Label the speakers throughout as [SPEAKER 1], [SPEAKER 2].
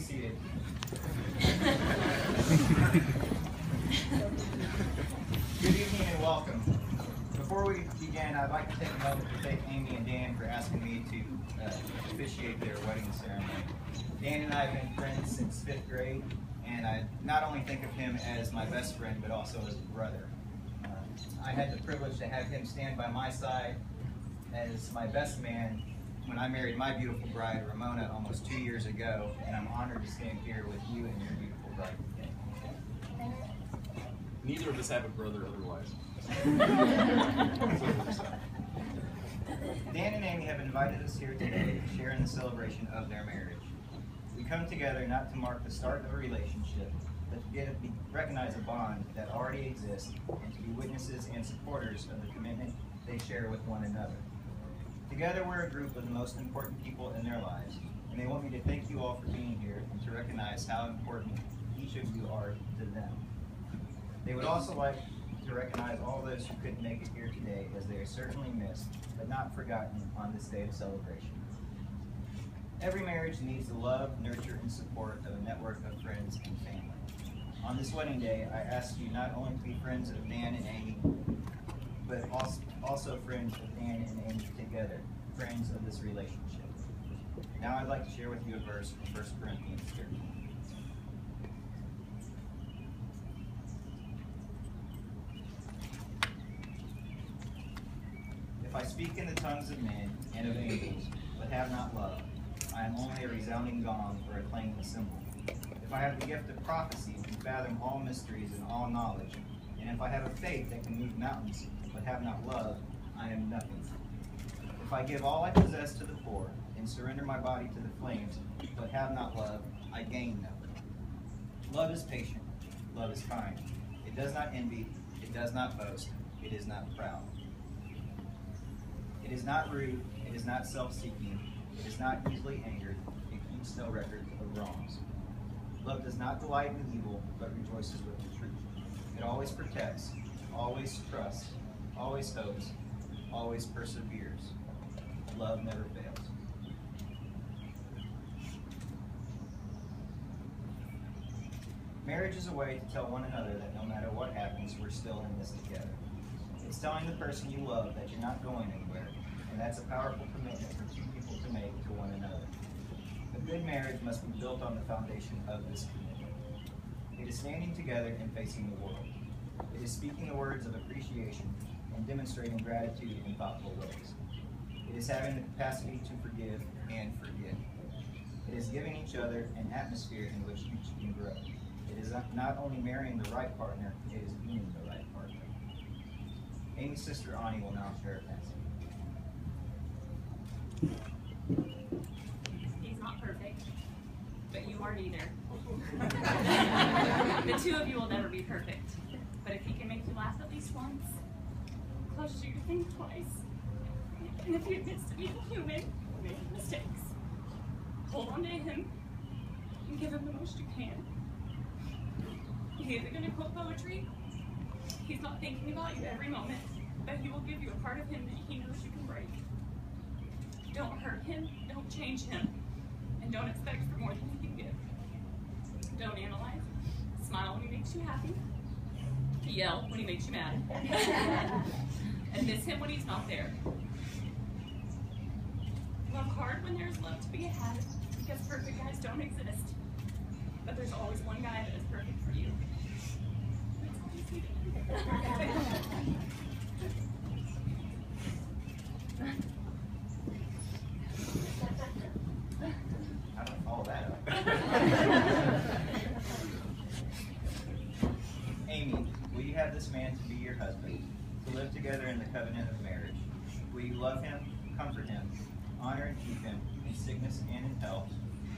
[SPEAKER 1] seated. Good evening and welcome. Before we begin, I'd like to take a moment to thank Aimee and Dan for asking me to officiate their wedding ceremony. Dan and I have been friends since 5th grade, and I not only think of him as my best friend, but also as a brother. I had the privilege to have him stand by my side as my best man when I married my beautiful bride, Ramona, almost 2 years ago, and I'm honored to stand here with you and your beautiful bride today.
[SPEAKER 2] Neither of us have a brother otherwise.
[SPEAKER 1] Dan and Aimee have invited us here today to share in the celebration of their marriage. We come together not to mark the start of a relationship, but to recognize a bond that already exists and to be witnesses and supporters of the commitment they share with one another. Together we're a group of the most important people in their lives, and they want me to thank you all for being here and to recognize how important each of you are to them. They would also like to recognize all those who couldn't make it here today, as they are certainly missed, but not forgotten on this day of celebration. Every marriage needs the love, nurture, and support of a network of friends and family. On this wedding day, I ask you not only to be friends of Dan and Aimee, but also friends of Dan and Aimee together, friends of this relationship. Now I'd like to share with you a verse from 1 Corinthians 13. If I speak in the tongues of men and of angels, but have not love, I am only a resounding gong or a clanging cymbal. If I have the gift of prophecy and fathom all mysteries and all knowledge, and if I have a faith that can move mountains, but have not love, I am nothing. If I give all I possess to the poor, and surrender my body to the flames, but have not love, I gain nothing. Love is patient, love is kind. It does not envy, it does not boast, it is not proud. It is not rude, it is not self-seeking, it is not easily angered, it keeps no record of wrongs. Love does not delight in evil, but rejoices with the truth. It always protects, always trusts, always hopes, always perseveres. Love never fails. Marriage is a way to tell one another that no matter what happens, we're still in this together. It's telling the person you love that you're not going anywhere, and that's a powerful commitment for two people to make to one another. A good marriage must be built on the foundation of this commitment. It is standing together and facing the world. It is speaking the words of appreciation and demonstrating gratitude in thoughtful ways. It is having the capacity to forgive and forget. It is giving each other an atmosphere in which each can grow. It is not only marrying the right partner, it is being the right partner. Aimee's sister Ani will now share a passage.
[SPEAKER 3] He's not perfect, but you aren't either. The two of you will never be perfect, but if he can make you laugh at least once, close you to think twice, and if he admits to being human, making mistakes, hold on to him and give him the most you can. He isn't going to quote poetry. He's not thinking about you every moment, but he will give you a part of him that he knows you can break. Don't hurt him, don't change him, and don't expect for more than he can give. Don't analyze. Smile when he makes you happy. Yell when he makes you mad. And miss him when he's not there. Love hard when there's love to be had, because perfect guys don't exist. But there's always one guy that is perfect for you. That's all you see.
[SPEAKER 1] I don't follow that up. Aimee, will you have this man to be your husband, to live together in the covenant of marriage? Will you love him, comfort him, honor and keep him in sickness and in health,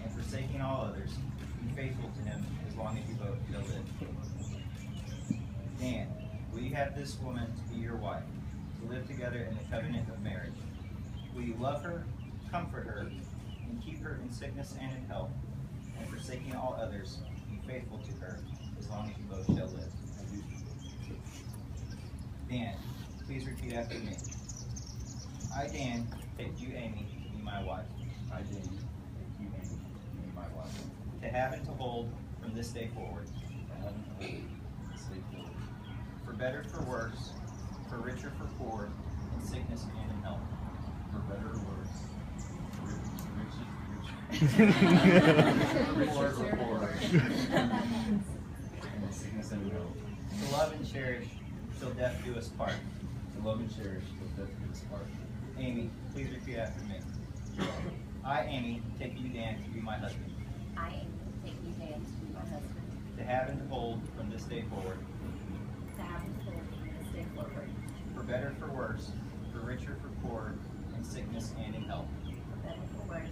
[SPEAKER 1] and forsaking all others, be faithful to him as long as you both shall live? Dan, will you have this woman to be your wife, to live together in the covenant of marriage? Will you love her, comfort her, and keep her in sickness and in health, and forsaking all others, be faithful to her as long as you both shall live? Dan, please repeat after me. I, Dan, take you, Aimee, to be my wife.
[SPEAKER 2] I, Dan, take you, Aimee, to be my wife.
[SPEAKER 1] to have and to hold from this day forward, for better, for worse, for richer, for poor, in sickness and in health.
[SPEAKER 2] For better or worse.
[SPEAKER 1] For poor.
[SPEAKER 2] And sickness and health.
[SPEAKER 1] To love and cherish till death do us part.
[SPEAKER 2] To love and cherish till death do us part.
[SPEAKER 1] Aimee, please repeat after me. I, Aimee, take you, Dan, to be my husband.
[SPEAKER 4] I, Aimee, take you, Dan, to be my husband.
[SPEAKER 1] To have and to hold from this day forward,
[SPEAKER 4] To have and to hold from this day forward.
[SPEAKER 1] for better, for worse, for richer, for poor, in sickness and in health.
[SPEAKER 4] For better, for worse.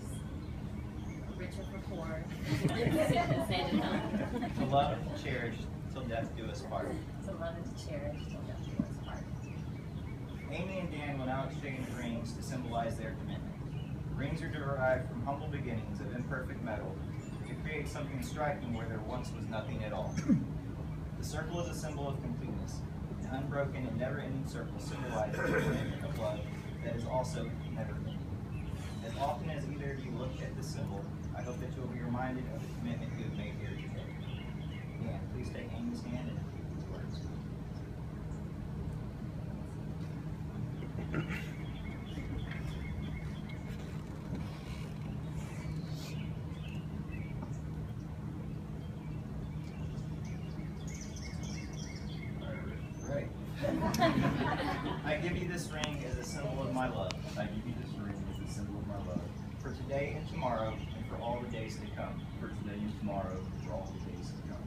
[SPEAKER 4] For richer, for poor. In sickness and in health.
[SPEAKER 1] To love and to cherish till death do us part.
[SPEAKER 4] To love and to cherish till death do us part.
[SPEAKER 1] Aimee and Dan will now exchange rings to symbolize their commitment. Rings are derived from humble beginnings of imperfect metal to create something striking where there once was nothing at all. The circle is a symbol of completeness. An unbroken and never-ending circle symbolizes a commitment of love that is also never-ending. As often as either of you look at this symbol, I hope that you will be reminded of the commitment you have made here today. Dan, please take Aimee's hand and repeat these words. Right. I give you this ring as a symbol of my love.
[SPEAKER 2] I give you this ring as a symbol of my love.
[SPEAKER 1] For today and tomorrow, and for all the days to come.
[SPEAKER 2] For today and tomorrow, for all the days to come.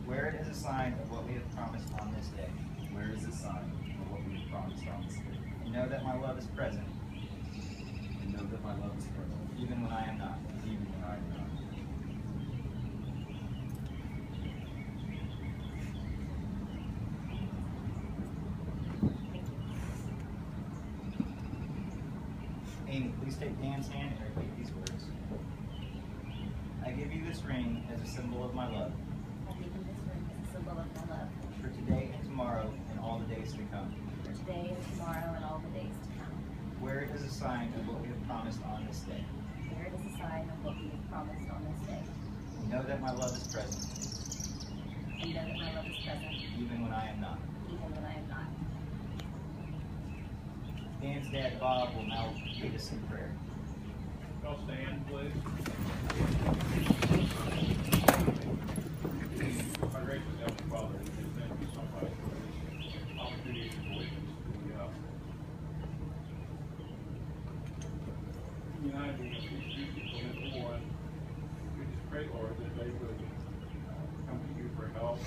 [SPEAKER 1] Wear it as a sign of what we have promised on this day.
[SPEAKER 2] Where is the sign of what we have promised on this day?
[SPEAKER 1] And know that my love is present,
[SPEAKER 2] And know that my love is present,
[SPEAKER 1] even when I am not.
[SPEAKER 2] even when I am not.
[SPEAKER 1] Aimee, please take Dan's hand and repeat these words. I give you this ring as a symbol of my love.
[SPEAKER 4] I give you this ring as a symbol of my love.
[SPEAKER 1] For today and tomorrow, and all the days to come.
[SPEAKER 4] For today and tomorrow and all the days to come.
[SPEAKER 1] Wear it as a sign of what we have promised on this day.
[SPEAKER 4] Wear it as a sign of what we have promised on this day.
[SPEAKER 1] And know that my love is present,
[SPEAKER 4] And know that my love is present,
[SPEAKER 1] even when I am not.
[SPEAKER 4] even when I am not.
[SPEAKER 1] Dan's dad, Bob, will now lead us in prayer.
[SPEAKER 5] Y'all stand, please. Our gracious Heavenly Father, we just thank you so much for this opportunity to witness the unity of these people into one. We just pray, Lord, that they would come to you for help.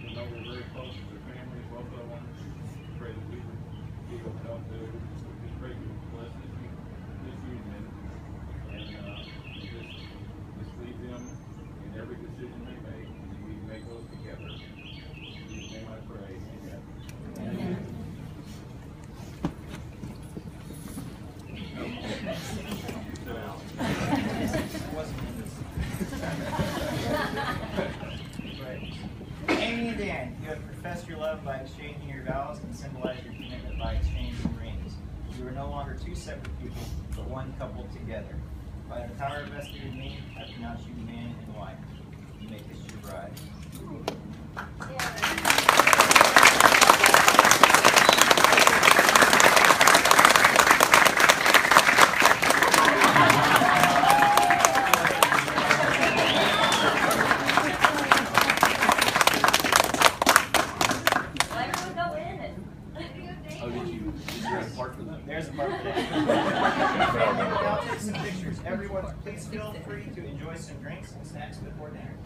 [SPEAKER 5] We know we're very close to their families, both of them. We pray that we would be able to help them. We just pray you would bless this union. And just lead them in every decision they make, and we make those together. In Jesus' name I pray, amen.
[SPEAKER 4] Amen.
[SPEAKER 1] Aimee and Dan, you have professed your love by exchanging your vows and symbolized your commitment by exchanging rings. You are no longer two separate people, but one coupled together. By the power vested in me, I pronounce you man and wife. You may kiss your bride.
[SPEAKER 4] Well, everyone go in and
[SPEAKER 2] Oh, did you have a part for that?
[SPEAKER 1] There's a part for that. Family, we'll now take some pictures. Everyone, please feel free to enjoy some drinks and snacks before dinner.